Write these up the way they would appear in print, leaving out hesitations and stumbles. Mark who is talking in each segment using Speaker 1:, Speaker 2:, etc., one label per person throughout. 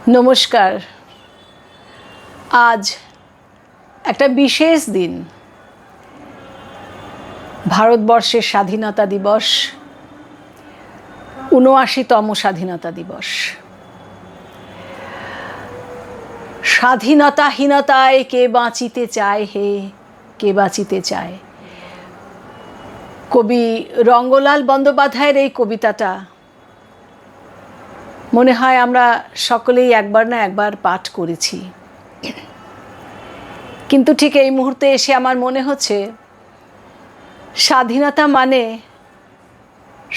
Speaker 1: নমস্কার। আজ একটা বিশেষ দিন, ভারতবর্ষের স্বাধীনতা দিবস, ৭৯তম স্বাধীনতা দিবস। স্বাধীনতাহীনতায় কে বাঁচিতে চায় হে, কে বাঁচিতে চায়। কবি রঙ্গলাল বন্দ্যোপাধ্যায়ের এই কবিতাটা মনে হয় আমরা সকলেই একবার না একবার পাঠ করেছি, কিন্তু ঠিক এই মুহূর্তে এসে আমার মনে হচ্ছে স্বাধীনতা মানে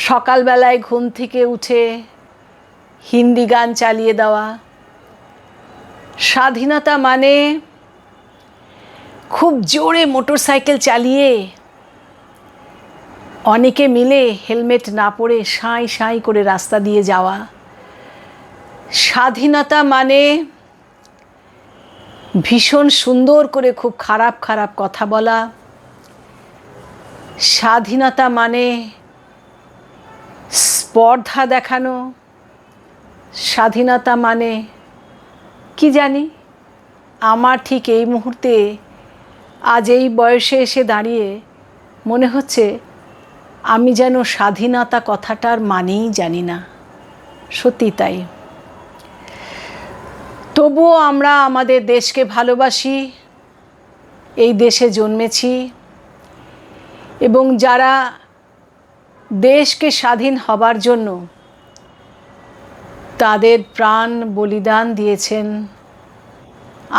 Speaker 1: সকালবেলায় ঘুম থেকে উঠে হিন্দি গান চালিয়ে দেওয়া। স্বাধীনতা মানে খুব জোরে মোটরসাইকেল চালিয়ে অনেকে মিলে হেলমেট না পরে সাঁই সাঁই করে রাস্তা দিয়ে যাওয়া। স্বাধীনতা মানে ভীষণ সুন্দর করে খুব খারাপ খারাপ কথা বলা। স্বাধীনতা মানে স্পর্ধা দেখানো। স্বাধীনতা মানে কি জানি, আমার ঠিক এই মুহূর্তে আজ এই বয়সে এসে দাঁড়িয়ে মনে হচ্ছে আমি যেন স্বাধীনতা কথাটার মানেই জানি না। সত্যি তাই। তবুও আমরা আমাদের দেশকে ভালোবাসি, এই দেশে জন্মেছি, এবং যারা দেশকে স্বাধীন হবার জন্য তাদের প্রাণ বলিদান দিয়েছেন,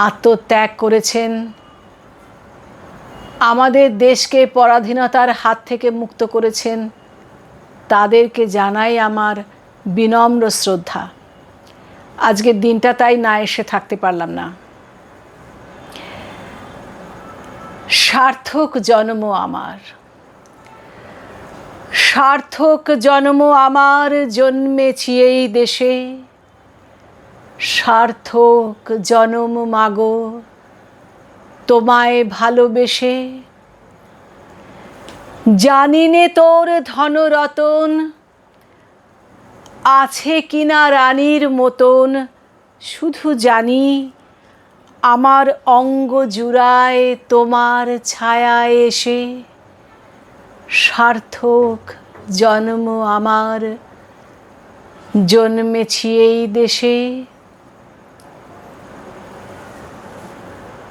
Speaker 1: আত্মত্যাগ করেছেন, আমাদের দেশকে পরাধীনতার হাত থেকে মুক্ত করেছেন, তাদেরকে জানাই আমার বিনম্র শ্রদ্ধা। আজকের দিনটা তাই না এসে থাকতে পারলাম না। সার্থক জন্ম আমার, সার্থক জন্ম আমার, জন্মেছি এই দেশে। সার্থক জন্ম মাগো তোমায় ভালোবেসে। জানি নে তোর ধনরতন আছে কিনা রানীর মতন, শুধু জানি আমার অঙ্গ জুড়ায় তোমার ছায়ায় এসে। সার্থক জন্ম আমার, জন্মেছি এই দেশে।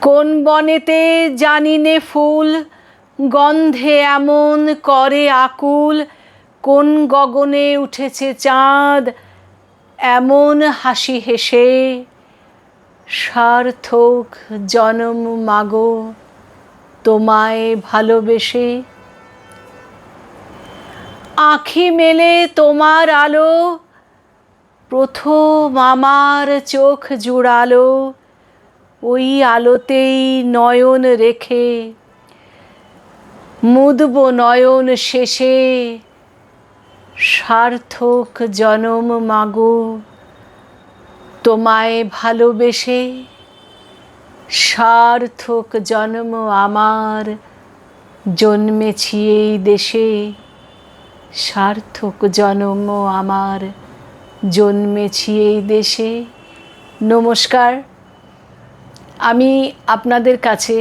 Speaker 1: কোন বনেতে জানি নে ফুল গন্ধে এমন করে আকুল, কোন গগনে উঠেছে চাঁদ এমন হাসি হেসে। সার্থক জন্ম মাগো তোমায় ভালোবেসে। আঁখি মেলে তোমার আলো প্রথম আমার চোখ জুড়ালো, ওই আলোতেই নয়ন রেখে মুদব নয়ন শেষে। সার্থক জনম মাগো তোমায় ভালোবেসে। সার্থক জন্ম আমার, জন্মেছি এই দেশে। সার্থক জন্ম আমার, জন্মেছি এই দেশে। নমস্কার। আমি আপনাদের কাছে,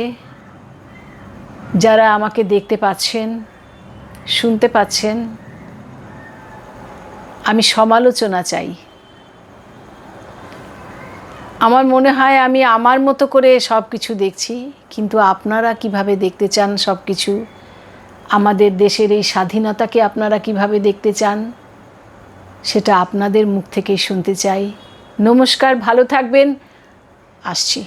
Speaker 1: যারা আমাকে দেখতে পাচ্ছেন, শুনতে পাচ্ছেন, আমি সমালোচনা চাই। আমার মনে হয় আমি আমার মতো করে সব কিছু দেখছি, কিন্তু আপনারা কিভাবে দেখতে চান সব কিছু, আমাদের দেশের এই স্বাধীনতাকে আপনারা কিভাবে দেখতে চান, সেটা আপনাদের মুখ থেকেই শুনতে চাই। নমস্কার, ভালো থাকবেন, আসছি।